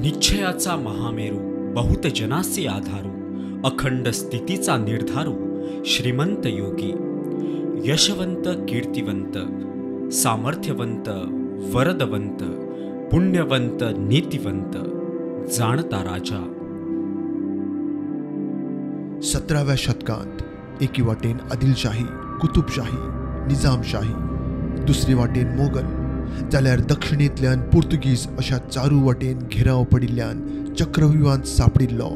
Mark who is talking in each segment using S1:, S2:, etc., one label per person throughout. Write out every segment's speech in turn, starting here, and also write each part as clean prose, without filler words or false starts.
S1: निश्चयाचा महामेरू, बहुत जनासी आधारू, अखंड स्थितीचा निर्धारू, श्रीमंत योगी, यशवंत कीर्तिवंत, सामर्थ्यवंत, वरदवंत, पुण्यवंत, नीतिवंत, जाणता राजा.
S2: 17व्या शतकांत एकी वाटेन आदिलशाही, कुतुबशाही, निजामशाही, दुसरे वाटेन मोगल, जाल्यार दक्षिणेंतल्यान पुर्तुगीज अशा चारू वाटेन घेराव पडिल्ल्यान चक्रव्यूहांत सापडिल्लो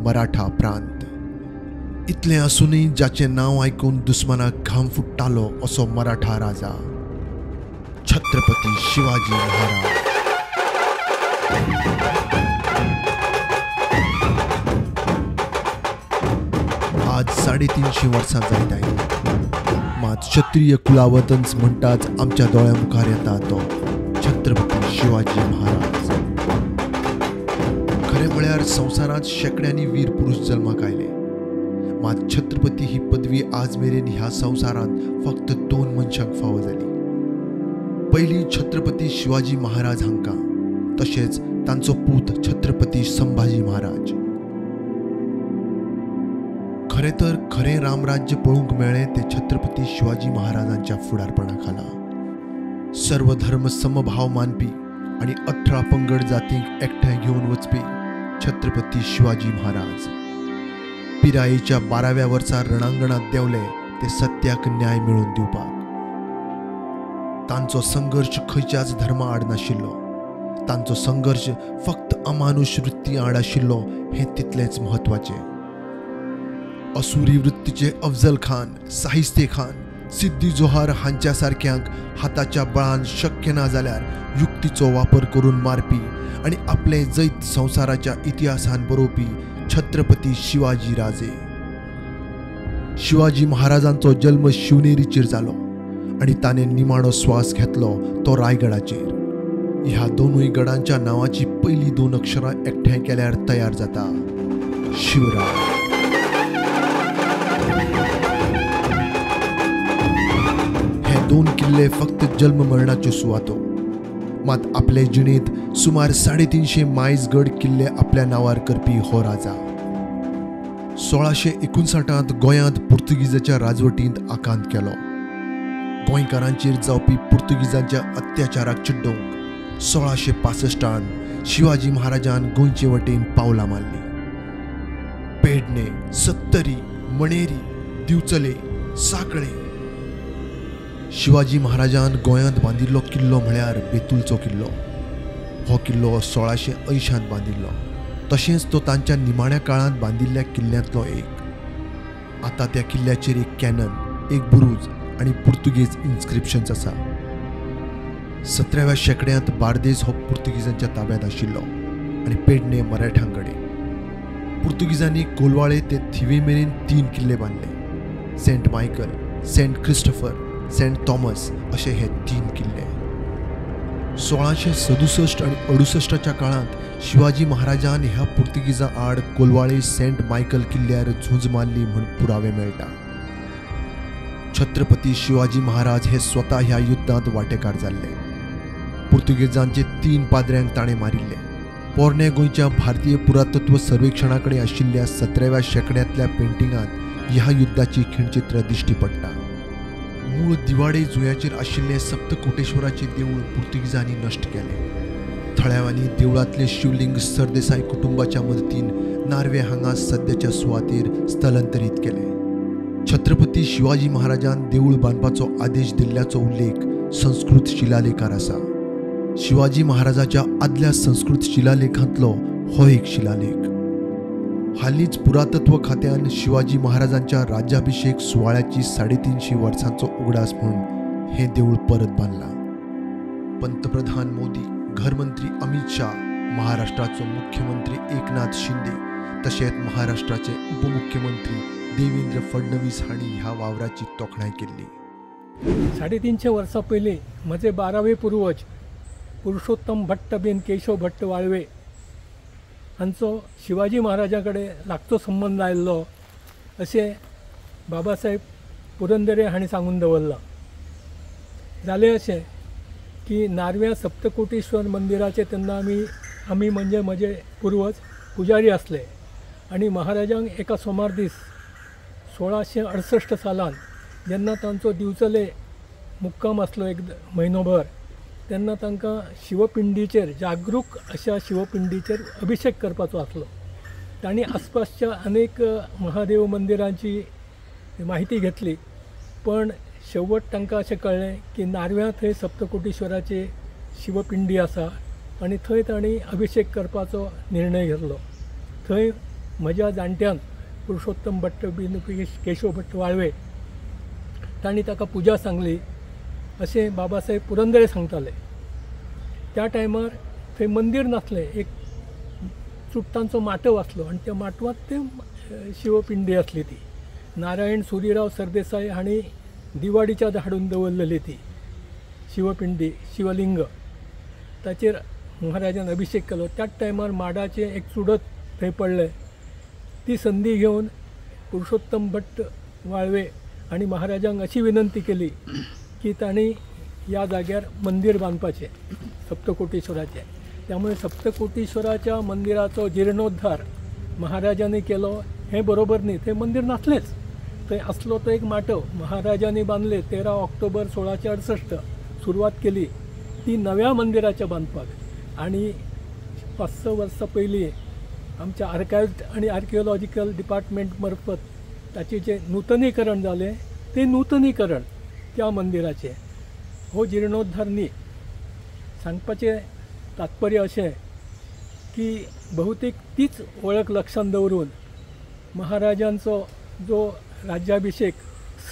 S2: मराठा प्रांत. इतलें आसूनय जाचें नांव आयकून दुस्मानाक घाम फुट्टालो असो मराठा राजा छत्रपती शिवाजी महाराज. आज 350 वर्सां जायत आयली, मात क्षत्रिय कुलावतंच म्हणटाच आमच्या दोळ्या मुखार येता तो छत्रपती शिवाजी महाराज. खरें म्हळ्यार संवसारांत शेकड्यांनी वीर पुरुष जल्माक आयले, मात छत्रपती ही पदवी आज मेरेन ह्या संवसारांत फक्त 2 मनशांक फावो जाली. पयलीं छत्रपती शिवाजी महाराज हांकां, तशेंच तांचो पूत छत्रपती संभाजी महाराज. खरें तर खरें रामराज्य पळोवंक मेळ्ळें ते छत्रपती शिवाजी महाराजांच्या फुडारपणा खाला. सर्व धर्म समभाव मानपी आणि 18 पंगड जातींक एकठांय घेवन वचपी छत्रपती शिवाजी महाराज पिरायेच्या 12व्या वर्सा रणांगणात देवले ते सत्याक न्याय मेळोवन दिवपाक. तांचो संघर्श खंयच्याच धर्मा आड नाशिल्लो, तांचो संघर्श फक्त अमानुष वृत्ती आड आशिल्लो हें तितलेंच म्हत्वाचें. असुरी वृत्तीचे अफजल खान, साहिस्ते खान, सिद्दी जोहार हांच्या सारक्यांक हाताच्या बळान शक्य ना जाल्यार युक्तीचो वापर करून मारपी आणि आपले जैत संवसाराच्या इतिहासान बरोवपी छत्रपती शिवाजी राजे. शिवाजी महाराजांचो जल्म शिवनेरीचेर जालो आणि ताणें निमाणो स्वास घेतलो तो रायगडाचेर. ह्या दोनूय गडांच्या नांवाची पयलीं 2 अक्षरां एकठांय केल्यार तयार जाता शिवराय. हे 2 किल्ले फक्त जल्म मरणाच्यो सुवातो, मात आपले जिणेंत सुमार 350 मायज गड किल्ले आपल्या नांवार करपी हो राजा. 1659 गोंयांत पुर्तुगीजाच्या राजवटींत आकांत केलो. गोंयकारांचेर जावपी पुर्तुगीजांच्या अत्याचाराक चिड्डोवंक 1665 शिवाजी महाराजान गोंयचे वटेन पावलां मारली. पेडणे, सत्तरी, मणेरी, दिवचले, साकळे. शिवाजी महाराजान गोंयांत बांदिल्लो किल्लो म्हळ्यार बेतूलचो किल्लो. हो किल्लो 1680 बांदिल्लो, तशेंच तो तांच्या निमाण्या काळांत बांदिल्ल्या किल्ल्यांतलो एक. आतां त्या किल्ल्याचेर एक कॅनन, एक बुरूज आणि पुर्तुगेज इन्स्क्रिप्शन्स आसा. 17व्या शेंकड्यांत बार्देस हो पुर्तुगीजांच्या ताब्यांत आशिल्लो आणि पेडणे मराठ्यांकडे. पुर्तुगीजांनी कोलवाळे ते थिवे मेरेन 3 किल्ले बांदले. Saint Michael, Saint Christopher, Saint Thomas अशे हे 3 किल्ले. 1667 आणि 68च्या काळांत शिवाजी महाराजान ह्या पुर्तुगीजां आड कोलवाळे सेंट मायकल किल्ल्यार झूज मारली म्हूण पुरावे मेळटा. छत्रपती शिवाजी महाराज हे स्वता ह्या युद्धांत वांटेकार जाल्ले. पुर्तुगेजांचे 3 पाद्र्यांक ताणें मारिल्ले. पोरणे गोंयच्या भारतीय पुरातत्व सर्वेक्षणाकडे आशिल्ल्या 17व्या शेंकड्यांतल्या पेंटिंगांत ह्या युद्धाची खिणचित्र दिश्टी पडटा. मूळ दिवाडे जुंयाचेर आशिल्लें सप्तकोटेश्वराचें देवूळ पुर्तुगीजांनी नश्ट केलें. थळाव्यांनी देवळांतलें शिवलिंग सरदेसाई कुटुंबाच्या मदतीन नार्वे हांगा सद्याच्या सुवातेर स्थलांतरीत केलें. छत्रपती शिवाजी महाराजान देवूळ बांदपाचो आदेश दिल्ल्याचो उल्लेख संस्कृत शिलालेखार आसा. शिवाजी महाराजाच्या आदल्या संस्कृत शिलालेखांतलो हो एक शिलालेख. हालींच पुरातत्व खात्यान शिवाजी महाराजांच्या राज्याभिषेक सुवाळ्याची 350 वर्सांचो उगडास म्हणून हे देवूळ परत बांदलां. पंतप्रधान मोदी, घरमंत्री अमित शाह, महाराष्ट्राचो मुख्यमंत्री एकनाथ शिंदे तशेंच महाराष्ट्राचे उपमुख्यमंत्री देवेंद्र फडणवीस हांणी ह्या वावराची तोखणाय केल्ली.
S3: 350 वर्सां पयलीं म्हजे 12वे पुर्वज पुरुषोत्तम भट्ट बिन केशव भट्ट वाळवे हांचो शिवाजी महाराजा कडेन लागचो संबंद आयिल्लो अशें बाबासाहेब पुरंदरे हांणी सांगून दवरलां. जालें अशें की नारव्या सप्तकोटेश्वर मंदिराचें तेन्ना आमी आमी म्हणजे म्हजे पूर्वज पुजारी असले आणि महाराजांक एका सोमार दीस 1668 सालान जेन्ना तांचो दिवचले मुक्काम असलो एक म्हयनोभर, तेन्ना तांकां शिवपिंडीचेर जागरूक अशा शिवपिंडीचेर अभिषेक करपाचो आसलो. तांणी आसपासच्या अनेक महादेव मंदिरांची माहिती घेतली, पण शेवट तांकां अशें कळ्ळें की नारव्यां थंय सप्तकोटीश्वराची शिवपिंडी आसा आनी थंय तांणी अभिषेक करपाचो निर्णय घेतलो. थंय म्हज्या जाणट्यान पुरुषोत्तम भट्ट बीन केशव भट्ट वाळवे तांणी ताका पुजा सांगली अशें बाबासाहेब पुरंदरे सांगताले. त्या टायमार थंय मंदीर नासलें, एक चुट्टांचो माटव आसलो आनी त्या माटवांत ते शिवपिंडी आसली ती. नारायण सुरीराव सरदेसाय हांणी दिवाडीच्या हाडून दवरलेली ती शिवपिंडी, शिवलिंग. ताचेर महाराजान अभिषेक केलो. त्याच टायमार माडाचें एक चुडत थंय पडलें. ती संदी घेवन पुरुषोत्तम भट्ट वाळवे हांणी महाराजांक अशी विनंती केली की तांणी ह्या जाग्यार मंदीर बांदपाचें सप्तकोटीश्वराचें. त्यामुळे सप्तकोटीश्वराच्या मंदिराचो जिर्णोद्धार महाराजांनी केलो. हें बरोबर न्ही, थंय मंदीर नासलेंच. थंय आसलो तो एक माटव महाराजांनी बांदले. 13 ऑक्टोबर 1668 सुरवात केली ती नव्या मंदिराच्या बांदपाक. आनी 5-6 वर्सां पयलीं आमच्या आर्कायव्ज आनी आर्किओलॉजिकल डिपार्टमेंट मार्फत ताचें जें नूतनीकरण जालें तें नूतनीकरण त्या मंदिराचें. हो जिर्णोद्धार न्ही. सांगपाचें तात्पर्य अशें की बहुतेक तीच वळख लक्षांत दवरून महाराजांचो जो राज्याभिषेक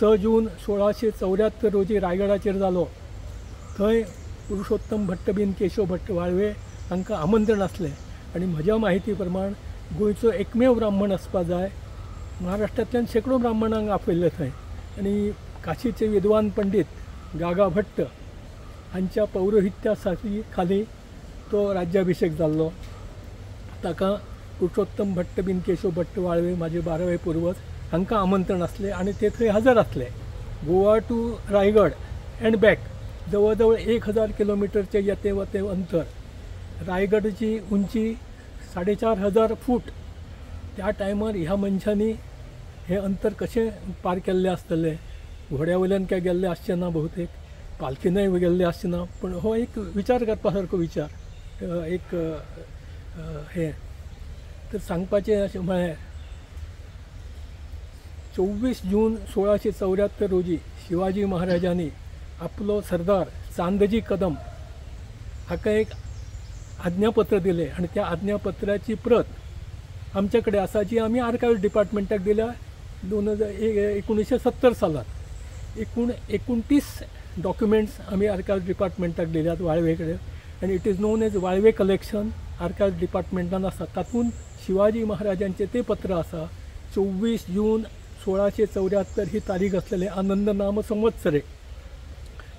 S3: 6 जून 1674 रोजी रायगडाचेर जालो, थंय पुरुषोत्तम भट्ट बीन केशव भट्ट वाळवे हांकां आमंत्रण आसलें. आनी म्हज्या म्हायती प्रमाण गोंयचो एकमेव ब्राह्मण आसपा जाय. महाराष्ट्रांतल्यान शेकडो ब्राह्मणांक आपयल्ले थंय. आनी काशीचे विद्वान पंडीत गागा भट्ट हांच्या पौरोहित्या खाली तो राज्याभिषेक जाल्लो. ताका पुरुषोत्तम भट्ट बीन केशव भट्ट वाळवे म्हाजे 12वे पूर्वज हांकां आमंत्रण आसलें आनी ते थंय हजर आसले. Goa to Raigad and back जवळ जवळ 1000 किलोमिटरचे येते वते अंतर. रायगडची उंची 4500 फूट. त्या टायमार ह्या मनशांनी हे अंतर कशें पार केल्लें आसतलें? घोड्या वयल्यान काय गेल्ले आसचे ना, बहुतेक पालखीनय गेल्ले आसचे ना. पण हो एक विचार करपा सारको विचार. एक हे तर सांगपाचें अशें म्हळ्यार 24 जून 1674 रोजी शिवाजी महाराजांनी आपलो सरदार चांदजी कदम हाका एक आज्ञापत्र दिलें आनी त्या आज्ञापत्राची प्रत आमचे कडेन आसा, जी आमी आर्कायव्ज डिपार्टमेंटाक दिल्या 1970 सालांत. 29 डॉक्युमेंट्स आमी आर्कायव्ज डिपार्टमेंटाक दिल्यात वाळवे कडेन आनी it is known as Walwe collection archives डिपार्टमेंटान आसा. तातूंत शिवाजी महाराजांचें तें पत्र आसा. 24 जून 1674 ही तारीख आसलेले आनंद नाम संवत्सरे.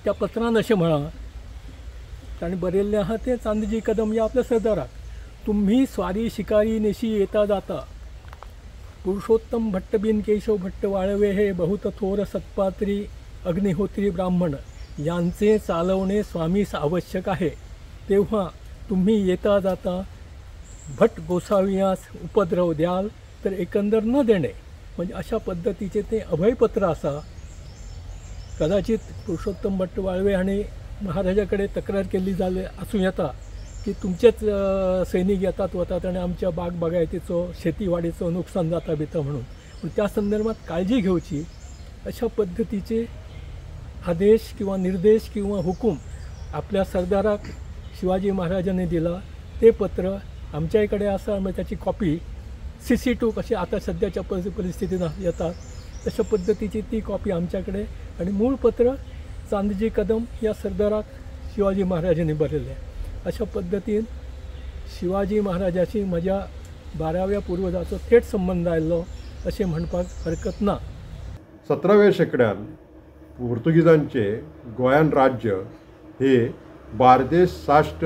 S3: त्या पत्रान अशें म्हळां, ताणें बरयल्लें आहा तें चांदजी कदम या आपल्या सरदाराक. तुम्ही स्वारी शिकारी निशी येता जाता. पुरुषोत्तम भट्ट बीन केशव भट्ट वाळवे हे बहुत थोर सत्पात्री अग्निहोत्री ब्राह्मण यांचे चालवणे स्वामीस आवश्यक आहे. तेव्हा तुम्ही येता जाता भट गोसावियास उपद्रव द्याल तर एकंदर न देणे. म्हणजे अशा पद्धतीचे ते अभयपत्र आसा. कदाचित पुरुषोत्तम भट्ट वाळवे हांणी महाराजाकडे तक्रार केली जाल्यार आसूं येता की तुमचेच सैनीक येतात वतात आनी आमच्या बाग बागायतीचो शेतीवाडीचो नुकसान जाता भितर म्हणून. पूण त्या संदर्भात काळजी घेवची. अशा पद्धतीचे आदेश किंवा निर्देश किंवा हुकूम आपल्या सरदाराक शिवाजी महाराजांनी दिला. ते पत्र आमच्याय कडेन आसा. आमी त्याची कॉपी CC2 कशी आता सध्याच्या परिस्थितीन येतात तशा पद्धतीची ती कॉपी आमच्याकडे. आणि मूळ पत्र चांदजी कदम या सरदाराक शिवाजी महाराजांनी बरयलें. अशा पद्धतीन शिवाजी महाराजाची म्हज्या 12व्या पूर्वजाचो थेट संबंध आयल्लो अशें म्हणपाक हरकत ना.
S4: 17व्या शेंकड्यान पोर्तुगीजांचे गोंयान राज्य हे बार्देस, साश्ट,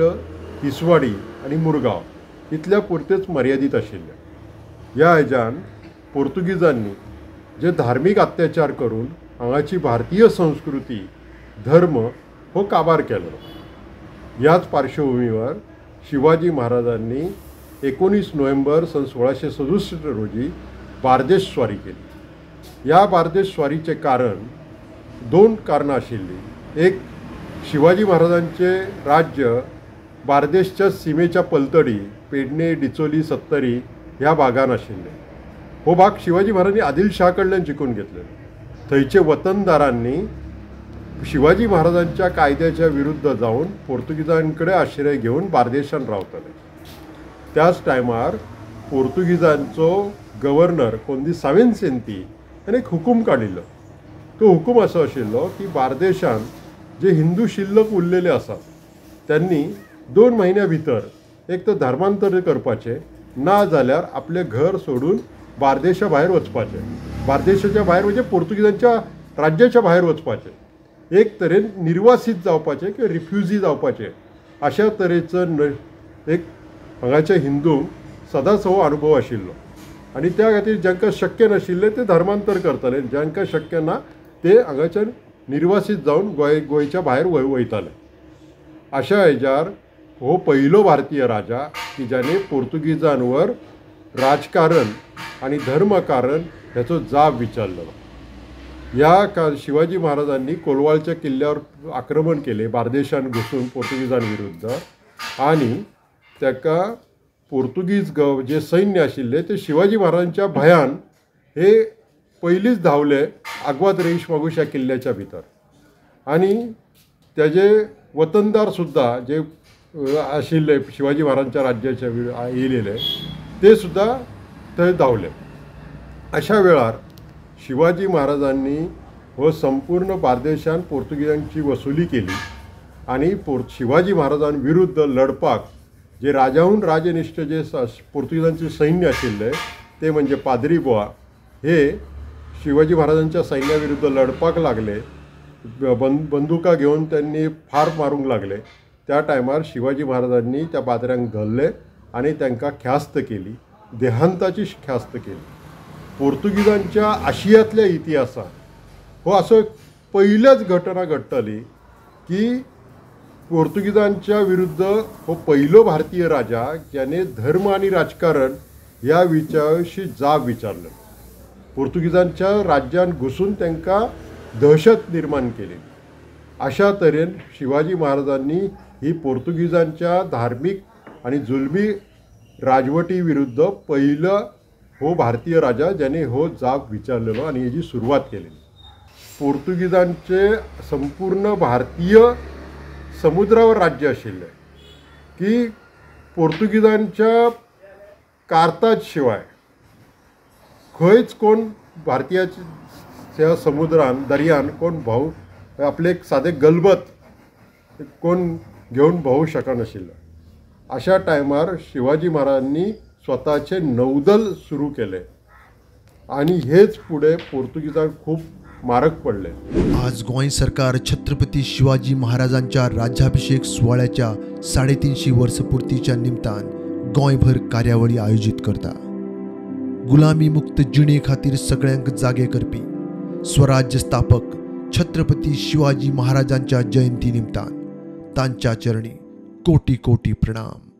S4: तिसवाडी आनी मुरगांव इतल्या पुरतेच मर्यादीत आशिल्ले. ह्या हेज्यान पोर्तुगीजांनी जे धार्मीक अत्याचार करून हांगाची भारतीय संस्कृती, धर्म हो काबार केलो. ह्याच पार्श्वभुमीवर शिवाजी महाराजांनी 19 नोव्हेंबर सन 1667 रोजी बार्देस स्वारी केली. या बार्देस स्वारीचे कारण 2 कारणां आशिल्लीं. एक, शिवाजी महाराजांचे राज्य बार्देसच्या सीमेच्या पलतडी पेडणे, डिचोली, सत्तरी ह्या भागान आशिल्ले. हो भाग शिवाजी महाराजांनी आदिलशाह कडल्यान जिखून घेतलेलो. थंयचे वतनदारांनी शिवाजी महाराजांच्या कायद्याच्या विरुद्ध जाऊन पोर्तुगीजांकडे आश्रय घेऊन बार्देशान रावतले. त्याच टायमार पोर्तुगीजांचो गव्हर्नर कोंदी सावेंसेंती हाणें एक हुकूम काडिल्लो. तो हुकूम असो आशिल्लो की बार्देशान जे हिंदू शिल्लक उरलेले आसात त्यांनी 2 म्हयन्या भितर एक तर धर्मांतर करपाचें, ना जाल्यार आपलें घर सोडून बार्देशा भायर वचपाचें. बार्देशाच्या भायर म्हणजे पोर्तुगीजांच्या राज्याच्या भायर वचपाचें. एक तरेन निर्वासीत जावपाचें किंवा रिफ्युजी जावपाचें अशा तरेचो एक हांगाच्या हिंदूंक सदांच हो अनुभव आशिल्लो. आनी त्या खातीर जांकां शक्य नाशिल्लें ते धर्मांतर करताले, जांकां शक्य ना ते हांगाच्यान निर्वासीत जावन गोंयच्या भायर वयताले. अशा हेज्यार हो पयलो भारतीय राजा की ज्याने पोर्तुगीजांवर राजकारण आणि धर्मकारण ह्याचो जाब विचारलो. शिवाजी महाराजांनी कोलवाळच्या किल्ल्यावर आक्रमण केले बार्देशान घुसून पोर्तुगीजांविरुद्ध. आणि ताका पोर्तुगीज जे सैन्य आशिल्ले ते शिवाजी महाराजांच्या भयान हे पयलींच धांवले आग्वाद रेईश मागुशा किल्ल्याच्या भितर. आणि त्याचे वतनदार सुद्धा जे आशिल्ले शिवाजी महाराजांच्या राज्याच्या येयलेले ते सुद्धा थंय धांवले. अशा वेळार शिवाजी महाराजांनी हो संपूर्ण बार्देशान पोर्तुगीजांची वसुली केली. आणि शिवाजी महाराजांविरुद्ध लढपाक जे राजाहून राजनिष्ठ जे पोर्तुगीजांचे सैन्य आशिल्ले ते म्हणजे पाद्री बुवा हे शिवाजी महाराजांच्या सैन्याविरुद्ध लढपाक लागले. बंदुका घेऊन त्यांनी फार मारूंक लागले. त्या टायमार शिवाजी महाराजांनी त्या पाद्र्यांक धरले आणि त्यांका ख्यास्त केली, देहांताची ख्यास्त केली. पोर्तुगीजांच्या आशियातल्या इतिहासात हो असो पहिल्याच घटना घडटली की पोर्तुगीजांच्या विरुद्ध हो पहिलो भारतीय राजा ज्याने धर्म आणि राजकारण ह्या विषयाशी जाब विचारलं. पोर्तुगीजांच्या राज्यान घुसून त्यांका दहशत निर्माण केली. अशा तरेन शिवाजी महाराजांनी ही पोर्तुगीजांच्या धार्मिक आणि जुलमी राजवटी विरुद्ध पहिलं हो भारतीय राजा ज्याने हो जाब विचारलेलो आणि याची सुरुवात केली. पोर्तुगीजांचे संपूर्ण भारतीय समुद्रावर राज्य आशिल्ले की पोर्तुगीजांच्या कार्ताज शिवाय खंयच कोण भारतीयाच्या समुद्रान दर्यान कोण भाऊ आपले एक साधे गलबत कोण घेऊन भावू शकनाशिल्लो. अशा टायमार शिवाजी महाराजांनी स्वतःचे नौदल सुरू केले आणि हेच पुढे पोर्तुगीजांक खूप मारक पडले.
S2: आज गोंय सरकार छत्रपती शिवाजी महाराजांच्या राज्याभिषेक सोहळ्याच्या 350 वर्सपूर्तीच्या निमतान गोंयभर कार्यावळी आयोजित करता. गुलामी मुक्त जिणे खातीर सगळ्यांक जागे करपी स्वराज्य स्थापक छत्रपती शिवाजी महाराजांच्या जयंती निमतान तांच्या चरणी कोटी कोटी प्रणाम.